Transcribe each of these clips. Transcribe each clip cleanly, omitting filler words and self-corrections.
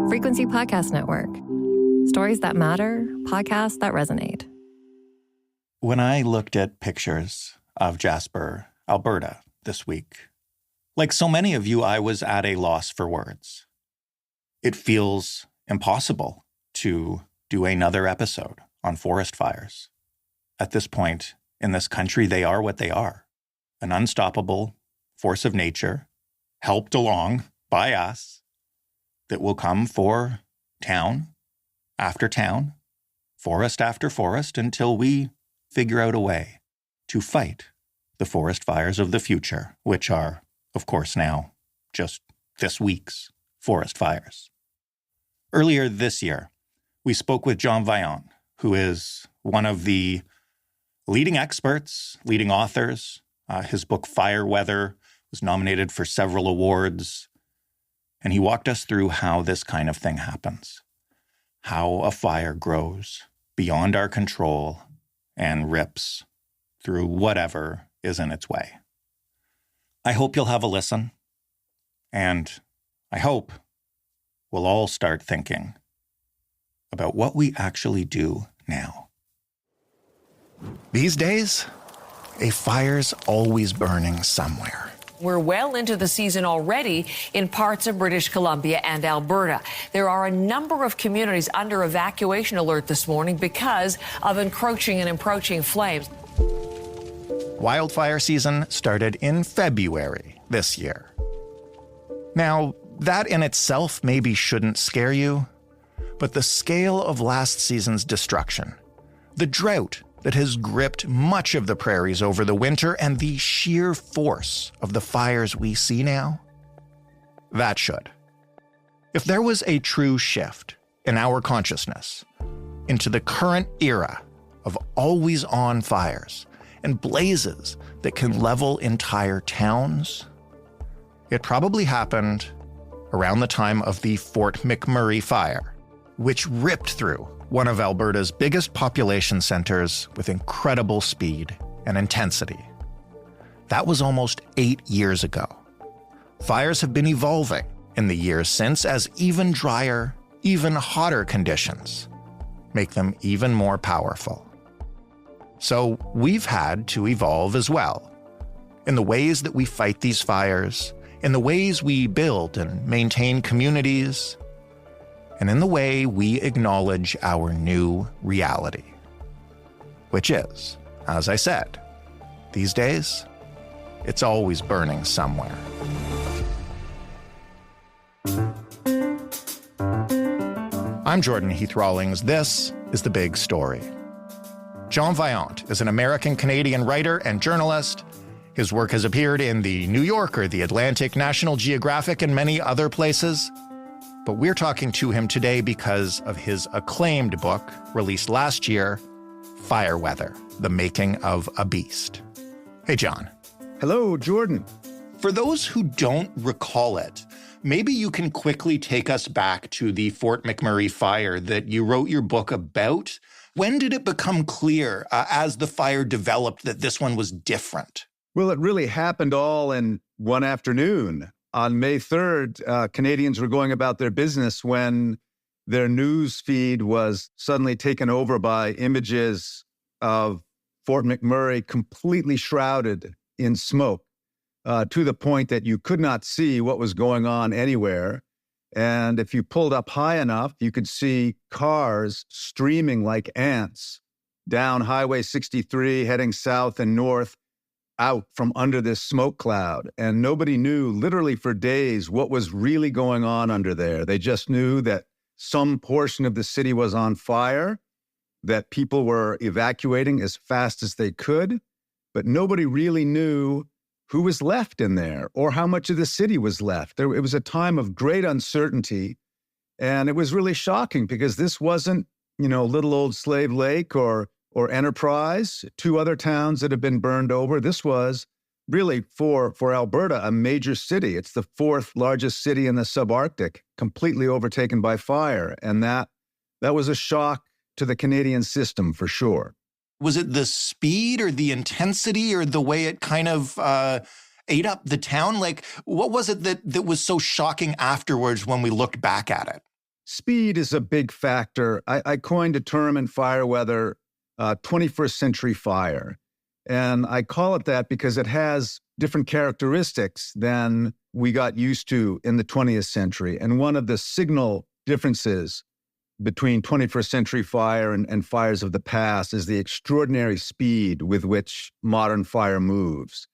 Frequency Podcast Network. Stories that matter, podcasts that resonate. When I looked at pictures of Jasper, Alberta this week, like so many of you, I was at a loss for words. It feels impossible to do another episode on forest fires. At this point in this country, they are what they are. An unstoppable force of nature, helped along by us, that will come for town after town, forest after forest, until we figure out a way to fight the forest fires of the future, which are, of course, now just this week's forest fires. Earlier this year, we spoke with Vaillant, who is one of the leading experts, leading authors. His book, Fire Weather, was nominated for several awards. And he walked us through how this kind of thing happens, how a fire grows beyond our control and rips through whatever is in its way. I hope you'll have a listen, and I hope we'll all start thinking about what we actually do now. These days, a fire's always burning somewhere. We're well into the season already in parts of British Columbia and Alberta. There are a number of communities under evacuation alert this morning because of encroaching and approaching flames. Wildfire season started in February this year. Now, that in itself maybe shouldn't scare you, but the scale of last season's destruction, the drought that has gripped much of the prairies over the winter, and the sheer force of the fires we see now, that should. If there was a true shift in our consciousness into the current era of always-on fires and blazes that can level entire towns, it probably happened around the time of the Fort McMurray fire, which ripped through one of Alberta's biggest population centers with incredible speed and intensity. That was almost 8 years ago. Fires have been evolving in the years since as even drier, even hotter conditions make them even more powerful. So we've had to evolve as well, in the ways that we fight these fires, in the ways we build and maintain communities, and in the way we acknowledge our new reality. Which is, as I said, these days, it's always burning somewhere. I'm Jordan Heath Rawlings. This is The Big Story. Vaillant is an American-Canadian writer and journalist. His work has appeared in The New Yorker, The Atlantic, National Geographic, and many other places. But we're talking to him today because of his acclaimed book, released last year, Fire Weather, The Making of a Beast. Hey, John. Hello, Jordan. For those who don't recall it, maybe you can quickly take us back to the Fort McMurray fire that you wrote your book about. When did it become clear as the fire developed that this one was different? Well, it really happened all in one afternoon. On May 3rd, Canadians were going about their business when their news feed was suddenly taken over by images of Fort McMurray completely shrouded in smoke, to the point that you could not see what was going on anywhere. And if you pulled up high enough, you could see cars streaming like ants down Highway 63, heading south and north, out from under this smoke cloud. And nobody knew literally for days what was really going on under there. They just knew that some portion of the city was on fire, that people were evacuating as fast as they could, but nobody really knew who was left in there or how much of the city was left. It was a time of great uncertainty. And it was really shocking because this wasn't, little old Slave Lake or Enterprise, two other towns that have been burned over. This was really, for Alberta, a major city. It's the fourth largest city in the subarctic, completely overtaken by fire. And that was a shock to the Canadian system for sure. Was it the speed or the intensity or the way it kind of ate up the town? Like, what was it that was so shocking afterwards when we looked back at it? Speed is a big factor. I coined a term in fire weather, 21st century fire. And I call it that because it has different characteristics than we got used to in the 20th century. And one of the signal differences between 21st century fire and fires of the past is the extraordinary speed with which modern fire moves.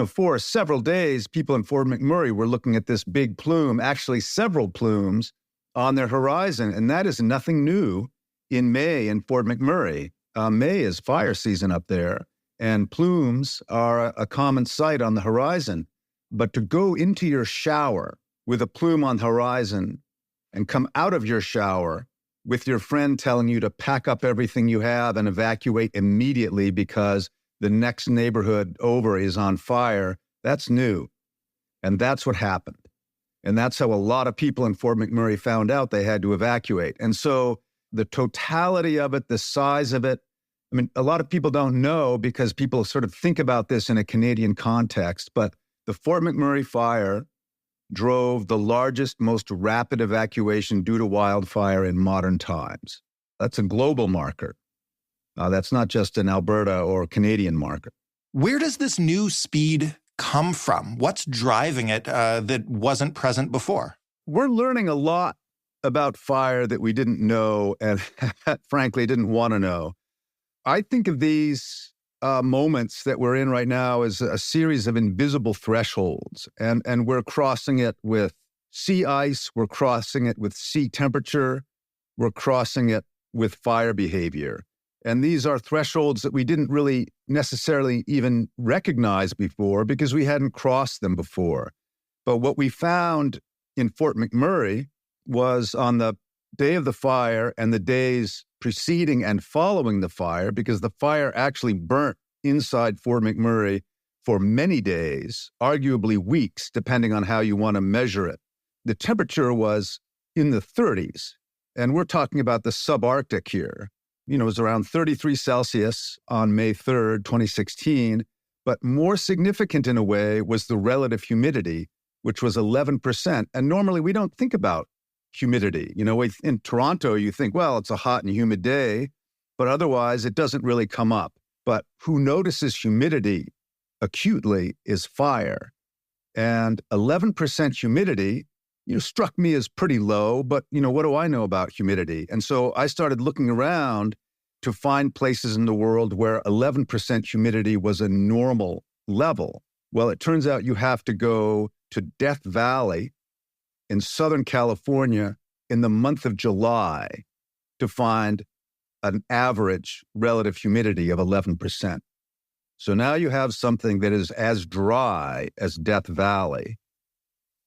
For several days, people in Fort McMurray were looking at this big plume, actually several plumes, on their horizon. And that is nothing new in May in Fort McMurray. May is fire season up there, and plumes are a common sight on the horizon. But to go into your shower with a plume on the horizon and come out of your shower with your friend telling you to pack up everything you have and evacuate immediately because the next neighborhood over is on fire, that's new. And that's what happened. And that's how a lot of people in Fort McMurray found out they had to evacuate. And so the totality of it, the size of it, a lot of people don't know because people sort of think about this in a Canadian context, but the Fort McMurray fire drove the largest, most rapid evacuation due to wildfire in modern times. That's a global marker. That's not just an Alberta or Canadian marker. Where does this new speed come from? What's driving it that wasn't present before? We're learning a lot about fire that we didn't know and frankly didn't want to know. I think of these moments that we're in right now as a series of invisible thresholds, and we're crossing it with sea ice, we're crossing it with sea temperature, we're crossing it with fire behavior. And these are thresholds that we didn't really necessarily even recognize before because we hadn't crossed them before. But what we found in Fort McMurray was on the day of the fire and the days preceding and following the fire, because the fire actually burnt inside Fort McMurray for many days, arguably weeks, depending on how you want to measure it. The temperature was in the 30s, and we're talking about the subarctic here. It was around 33 Celsius on May 3rd, 2016, but more significant in a way was the relative humidity, which was 11%. And normally we don't think about humidity. In Toronto, you think, well, it's a hot and humid day, but otherwise it doesn't really come up. But who notices humidity acutely is fire. And 11% humidity, struck me as pretty low, but, what do I know about humidity? And so I started looking around to find places in the world where 11% humidity was a normal level. Well, it turns out you have to go to Death Valley in Southern California in the month of July to find an average relative humidity of 11%. So now you have something that is as dry as Death Valley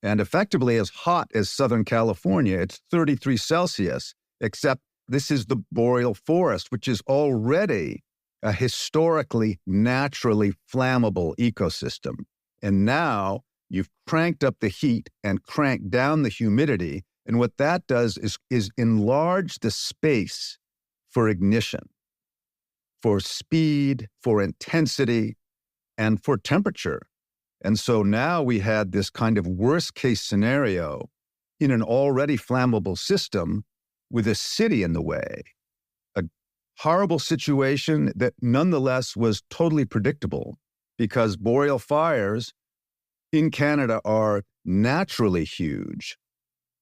and effectively as hot as Southern California. It's 33 Celsius, except this is the boreal forest, which is already a historically, naturally flammable ecosystem. And now you've cranked up the heat and cranked down the humidity. And what that does is enlarge the space for ignition, for speed, for intensity, and for temperature. And so now we had this kind of worst case scenario in an already flammable system with a city in the way. A horrible situation that nonetheless was totally predictable because boreal fires in Canada are naturally huge,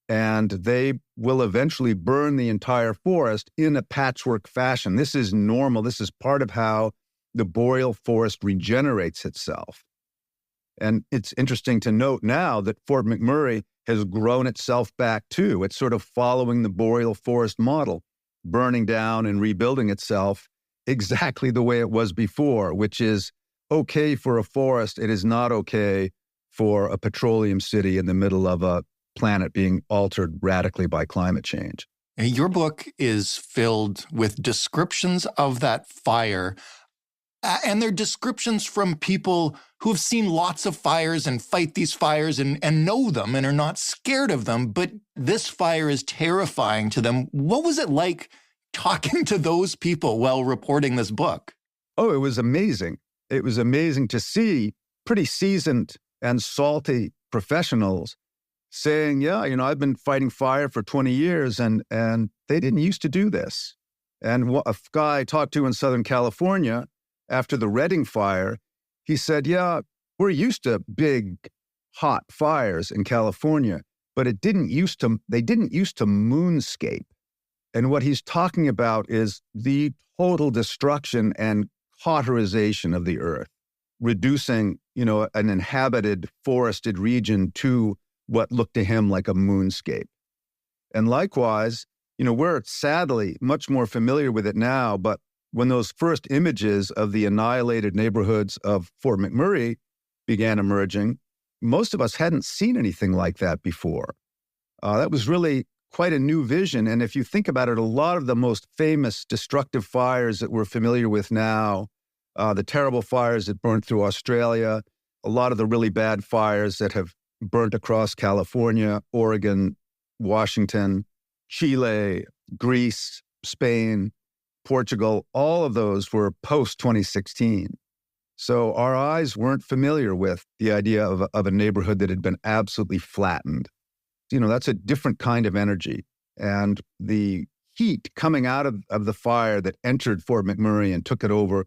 and they will eventually burn the entire forest in a patchwork fashion. This is normal. This is part of how the boreal forest regenerates itself. And it's interesting to note now that Fort McMurray has grown itself back too. It's sort of following the boreal forest model, burning down and rebuilding itself exactly the way it was before, which is okay for a forest. It is not okay for a petroleum city in the middle of a planet being altered radically by climate change. And your book is filled with descriptions of that fire, and they're descriptions from people who have seen lots of fires and fight these fires and know them and are not scared of them, but this fire is terrifying to them. What was it like talking to those people while reporting this book? Oh, it was amazing. It was amazing to see pretty seasoned and salty professionals saying, yeah, I've been fighting fire for 20 years and they didn't used to do this. And a guy I talked to in Southern California after the Redding fire, he said, yeah, we're used to big, hot fires in California, but they didn't used to moonscape. And what he's talking about is the total destruction and cauterization of the earth, reducing, an inhabited, forested region to what looked to him like a moonscape. And likewise, we're sadly much more familiar with it now, but when those first images of the annihilated neighborhoods of Fort McMurray began emerging, most of us hadn't seen anything like that before. That was really quite a new vision. And if you think about it, a lot of the most famous destructive fires that we're familiar with now, the terrible fires that burned through Australia, a lot of the really bad fires that have burnt across California, Oregon, Washington, Chile, Greece, Spain, Portugal, all of those were post-2016. So our eyes weren't familiar with the idea of a neighborhood that had been absolutely flattened. That's a different kind of energy. And the heat coming out of the fire that entered Fort McMurray and took it over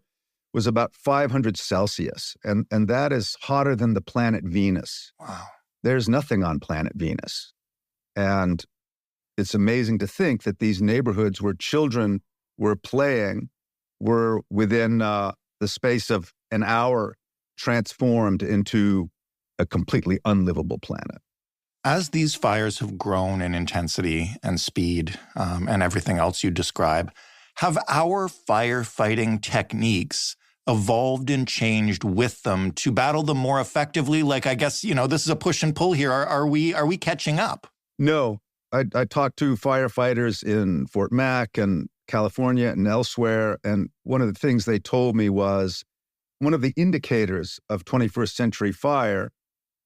was about 500 Celsius. And that is hotter than the planet Venus. Wow. There's nothing on planet Venus. And it's amazing to think that these neighborhoods where children were playing were within the space of an hour transformed into a completely unlivable planet. As these fires have grown in intensity and speed and everything else you describe, have our firefighting techniques evolved and changed with them to battle them more effectively? Like, I guess, this is a push and pull here. Are we catching up? No. I talked to firefighters in Fort Mac and California and elsewhere, and one of the things they told me was one of the indicators of 21st century fire,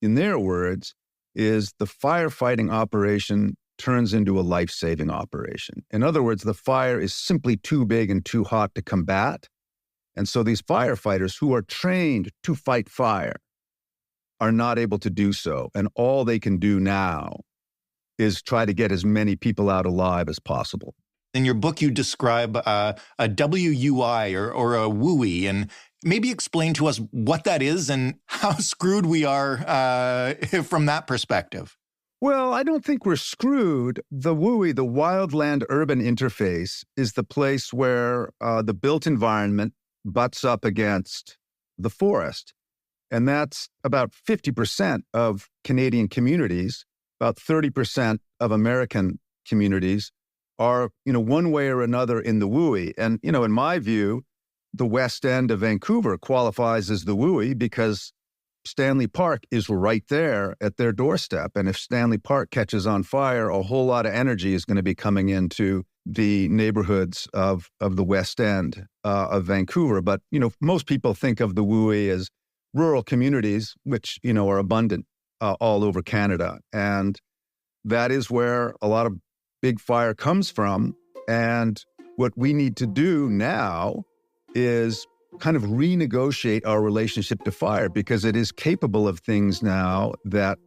in their words, is the firefighting operation turns into a life-saving operation. In other words, the fire is simply too big and too hot to combat. And so these firefighters who are trained to fight fire are not able to do so. And all they can do now is try to get as many people out alive as possible. In your book, you describe a WUI or a WUI, and maybe explain to us what that is and how screwed we are from that perspective. Well, I don't think we're screwed. The WUI, the wildland-urban interface, is the place where the built environment butts up against the forest. And that's about 50% of Canadian communities, about 30% of American communities are, one way or another in the WUI. And, in my view, the west end of Vancouver qualifies as the WUI because Stanley Park is right there at their doorstep. And if Stanley Park catches on fire, a whole lot of energy is going to be coming into the neighborhoods of the west end of Vancouver. But, most people think of the WUI as rural communities, which, are abundant all over Canada. And that is where a lot of big fire comes from. And what we need to do now is kind of renegotiate our relationship to fire, because it is capable of things now that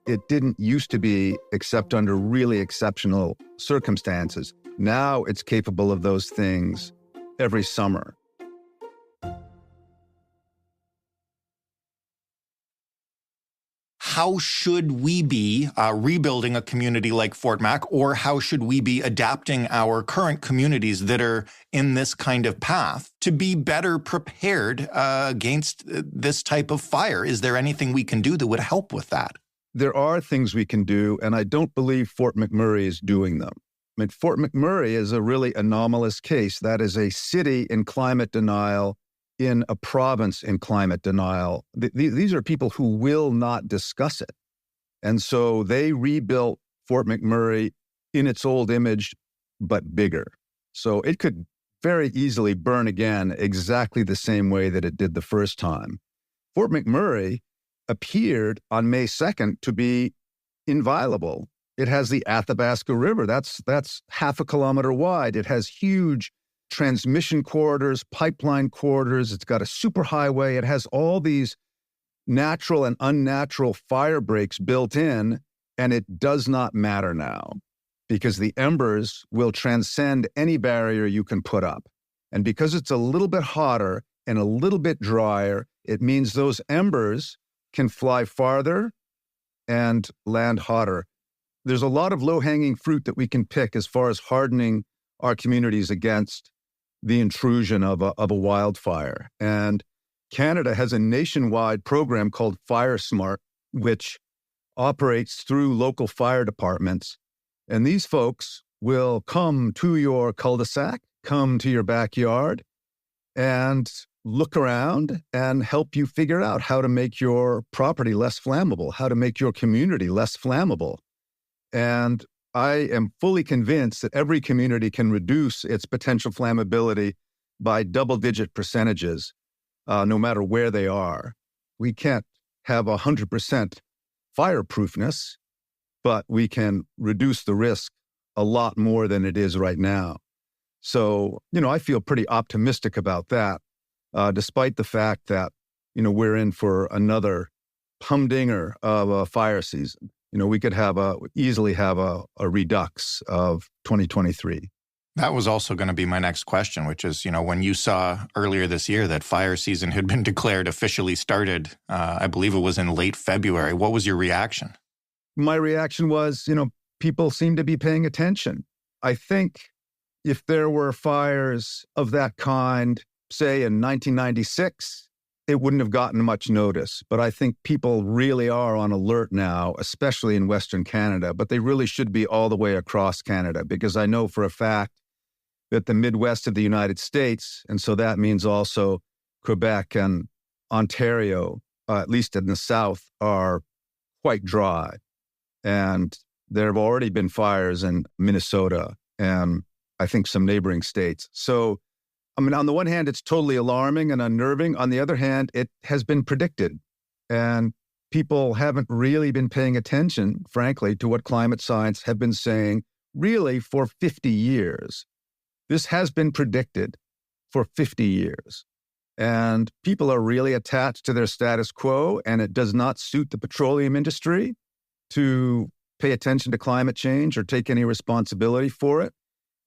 it didn't used to be, except under really exceptional circumstances. Now it's capable of those things every summer. How should we be rebuilding a community like Fort Mac, or how should we be adapting our current communities that are in this kind of path to be better prepared against this type of fire? Is there anything we can do that would help with that? There are things we can do, and I don't believe Fort McMurray is doing them. I mean, Fort McMurray is a really anomalous case. That is a city in climate denial, in a province in climate denial. These are people who will not discuss it. And so they rebuilt Fort McMurray in its old image, but bigger. So it could very easily burn again exactly the same way that it did the first time. Fort McMurray appeared on May 2nd to be inviolable. It has the Athabasca River. That's half a kilometer wide. It has huge transmission corridors, pipeline corridors. It's got a superhighway. It has all these natural and unnatural fire breaks built in, And it does not matter now because the embers will transcend any barrier you can put up. And because it's a little bit hotter and a little bit drier, it means those embers can fly farther and land hotter. There's a lot of low-hanging fruit that we can pick as far as hardening our communities against the intrusion of a wildfire. And Canada has a nationwide program called Fire Smart, which operates through local fire departments. And these folks will come to your cul-de-sac, come to your backyard, and look around and help you figure out how to make your property less flammable, how to make your community less flammable. And I am fully convinced that every community can reduce its potential flammability by double-digit percentages, no matter where they are. We can't have 100% fireproofness, but we can reduce the risk a lot more than it is right now. So, I feel pretty optimistic about that, despite the fact that, we're in for another humdinger of a fire season. We could easily have a redux of 2023. That was also going to be my next question, which is, when you saw earlier this year that fire season had been declared officially started, I believe it was in late February, what was your reaction? My reaction was, people seem to be paying attention. I think if there were fires of that kind, say in 1996, it wouldn't have gotten much notice. But I think people really are on alert now, especially in Western Canada, but they really should be all the way across Canada, because I know for a fact that the Midwest of the United States, and so that means also Quebec and Ontario, at least in the South, are quite dry. And there have already been fires in Minnesota and I think some neighboring states. So, on the one hand, it's totally alarming and unnerving. On the other hand, it has been predicted. And people haven't really been paying attention, frankly, to what climate science have been saying really for 50 years. This has been predicted for 50 years. And people are really attached to their status quo, and it does not suit the petroleum industry to pay attention to climate change or take any responsibility for it.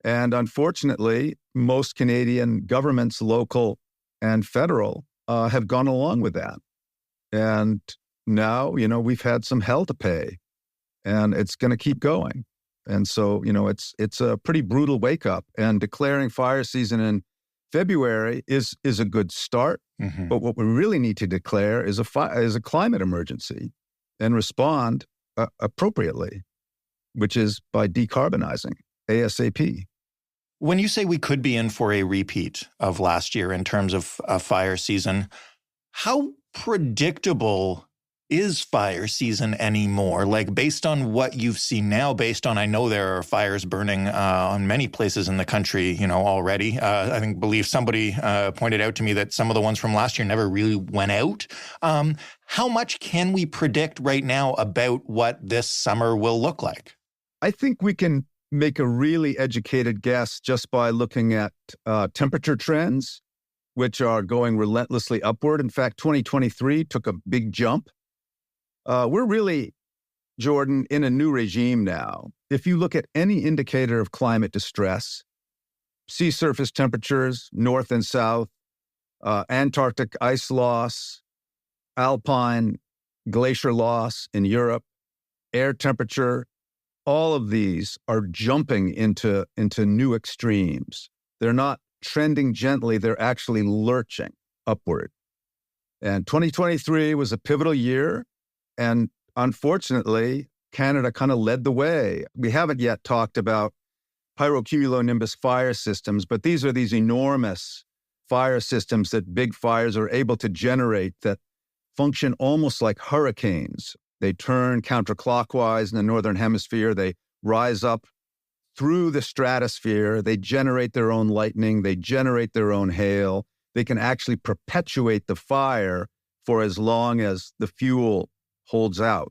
And unfortunately, most Canadian governments, local and federal, have gone along with that. And now, we've had some hell to pay, and it's going to keep going. And so, it's a pretty brutal wake up. And declaring fire season in February is a good start. Mm-hmm. But what we really need to declare is a climate emergency and respond appropriately, which is by decarbonizing ASAP. When you say we could be in for a repeat of last year in terms of a fire season, how predictable is fire season anymore? Like, based on what you've seen now, I know there are fires burning on many places in the country, already. Believe somebody pointed out to me that some of the ones from last year never really went out. How much can we predict right now about what this summer will look like? I think we can make a really educated guess just by looking at temperature trends, which are going relentlessly upward. In fact, 2023 took a big jump. We're really, Jordan, in a new regime now. If you look at any indicator of climate distress, sea surface temperatures, north and south, Antarctic ice loss, alpine glacier loss in Europe, air temperature, all of these are jumping into new extremes. They're not trending gently, they're actually lurching upward. And 2023 was a pivotal year. And unfortunately, Canada kind of led the way. We haven't yet talked about pyrocumulonimbus fire systems, but these are these enormous fire systems that big fires are able to generate that function almost like hurricanes. They turn counterclockwise in the northern hemisphere. They rise up through the stratosphere. They generate their own lightning. They generate their own hail. They can actually perpetuate the fire for as long as the fuel holds out.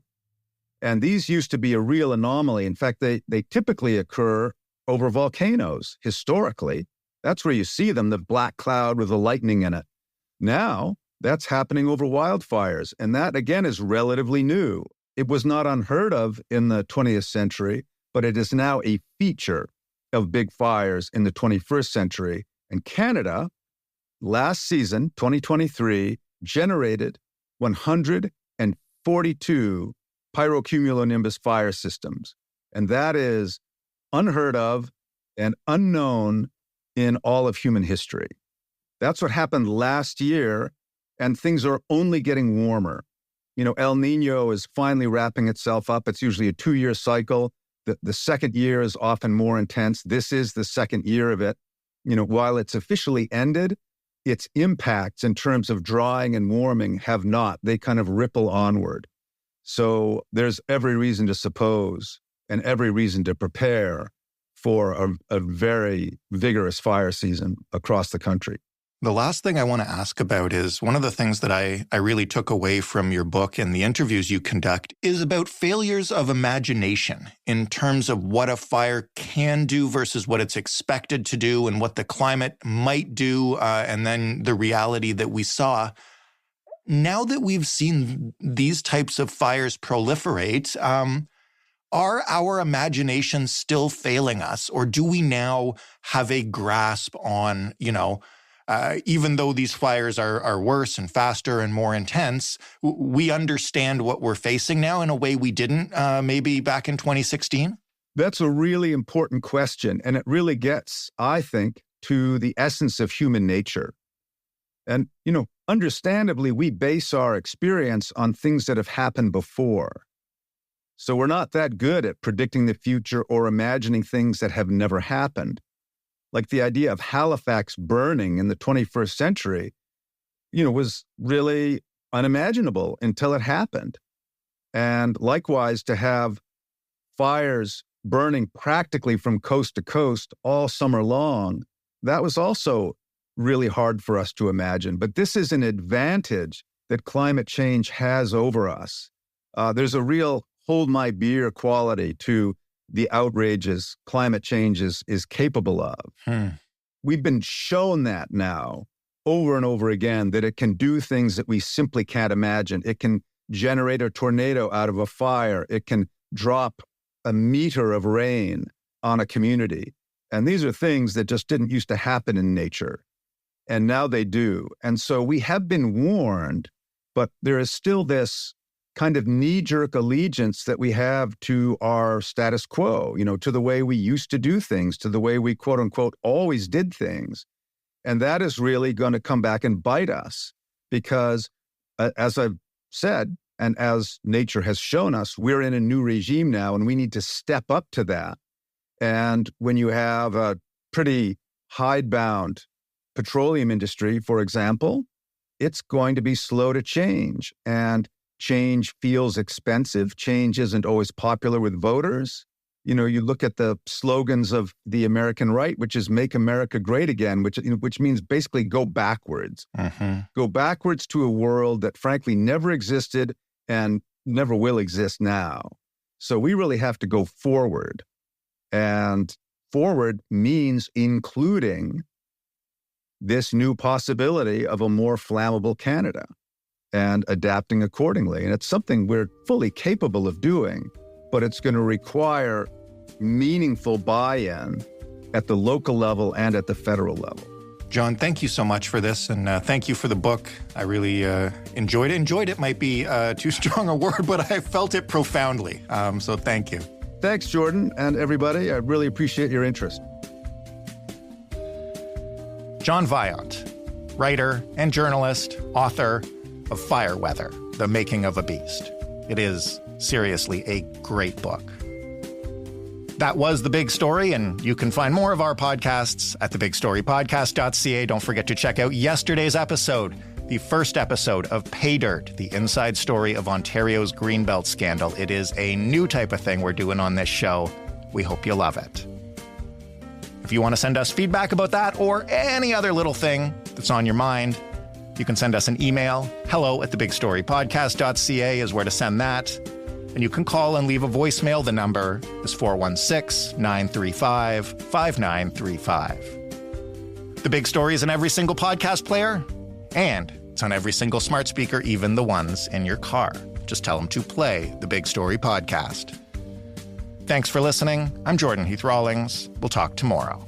And these used to be a real anomaly. In fact, they typically occur over volcanoes historically. That's where you see them, the black cloud with the lightning in it. Now, that's happening over wildfires. And that, again, is relatively new. It was not unheard of in the 20th century, but it is now a feature of big fires in the 21st century. And Canada, last season, 2023, generated 142 pyrocumulonimbus fire systems. And that is unheard of and unknown in all of human history. That's what happened last year, and things are only getting warmer. El Nino is finally wrapping itself up. It's usually a 2-year cycle. The second year is often more intense. This is the second year of it. While it's officially ended, its impacts in terms of drying and warming have not. They kind of ripple onward. So there's every reason to suppose and every reason to prepare for a very vigorous fire season across the country. The last thing I want to ask about is one of the things that I really took away from your book and the interviews you conduct is about failures of imagination in terms of what a fire can do versus what it's expected to do and what the climate might do, and then the reality that we saw. Now that we've seen these types of fires proliferate, are our imaginations still failing us, or do we now have a grasp on, even though these fires are worse and faster and more intense, we understand what we're facing now in a way we didn't maybe back in 2016? That's a really important question, and it really gets, I think, to the essence of human nature. And, understandably, we base our experience on things that have happened before. So we're not that good at predicting the future or imagining things that have never happened. Like the idea of Halifax burning in the 21st century, was really unimaginable until it happened. And likewise, to have fires burning practically from coast to coast all summer long, that was also really hard for us to imagine. But this is an advantage that climate change has over us. There's a real hold my beer quality to the outrages climate change is capable of. We've been shown that now over and over again, that it can do things that we simply can't imagine. It can generate a tornado out of a fire. It can drop a meter of rain on a community. And these are things that just didn't used to happen in nature. And now they do. And so we have been warned, but there is still this kind of knee-jerk allegiance that we have to our status quo, to the way we used to do things, to the way we, quote unquote, always did things. And that is really going to come back and bite us because, as I've said, and as nature has shown us, we're in a new regime now, and we need to step up to that. And when you have a pretty hidebound petroleum industry, for example, it's going to be slow to change. And change feels expensive. Change isn't always popular with voters. You look at the slogans of the American right, which is "Make America Great Again," which means basically go backwards. Go backwards to a world that frankly never existed and never will exist now. So we really have to go forward. And forward means including this new possibility of a more flammable Canada and adapting accordingly. And it's something we're fully capable of doing, but it's going to require meaningful buy-in at the local level and at the federal level. John, thank you so much for this, and thank you for the book. I really enjoyed it. Enjoyed it might be too strong a word, but I felt it profoundly. So thank you. Thanks, Jordan, and everybody. I really appreciate your interest. John Vaillant, writer and journalist, author of Fire Weather, The Making of a Beast. It is seriously a great book. That was The Big Story, and you can find more of our podcasts at thebigstorypodcast.ca. Don't forget to check out yesterday's episode, the first episode of Pay Dirt, the inside story of Ontario's Greenbelt scandal. It is a new type of thing we're doing on this show. We hope you love it. If you want to send us feedback about that or any other little thing that's on your mind, you can send us an email. hello@thebigstorypodcast.ca is where to send that. And you can call and leave a voicemail. The number is 416-935-5935. The Big Story is in every single podcast player, and it's on every single smart speaker, even the ones in your car. Just tell them to play the Big Story podcast. Thanks for listening. I'm Jordan Heath Rawlings. We'll talk tomorrow.